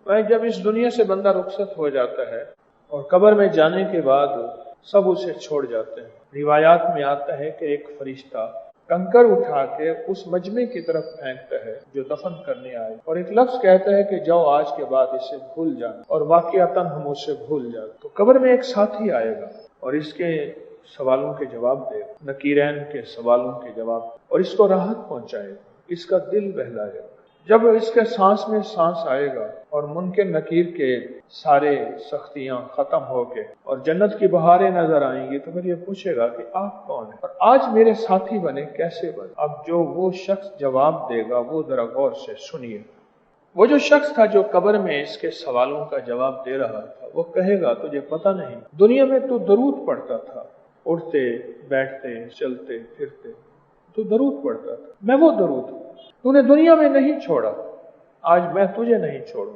वह जब इस दुनिया से बंदा रुखसत हो जाता है और कब्र में जाने के बाद सब उसे छोड़ जाते हैं। रिवायात में आता है कि एक फरिश्ता कंकर उठा के उस मजमे की तरफ फेंकता है जो दफन करने आए, और एक लफ्ज कहता है कि जाओ आज के बाद इसे भूल जाना, और वाकयातन हम उसे भूल जाते। तो कब्र में एक साथी आएगा और इसके सवालों के जवाब देगा, नकीरैन के सवालों के जवाब, और इसको राहत पहुंचाएगा, इसका दिल बहलाएगा। जब इसके सांस में सांस आएगा और मुनकर नकीर के सारे सख्तियां खत्म होके और जन्नत की बहारें नजर आएंगी, तो फिर ये पूछेगा कि आप कौन है और आज मेरे साथी बने, कैसे बने। अब जो वो शख्स जवाब देगा वो जरा गौर से सुनिए। वो जो शख्स था जो कब्र में इसके सवालों का जवाब दे रहा था, वो कहेगा तुझे पता नहीं, दुनिया में तू दरूद पढ़ता था, उठते बैठते चलते फिरते तू दरूद पढ़ता था, मैं वो दरूद हूं, तूने दुनिया में नहीं छोड़ा, आज मैं तुझे नहीं छोड़ूं।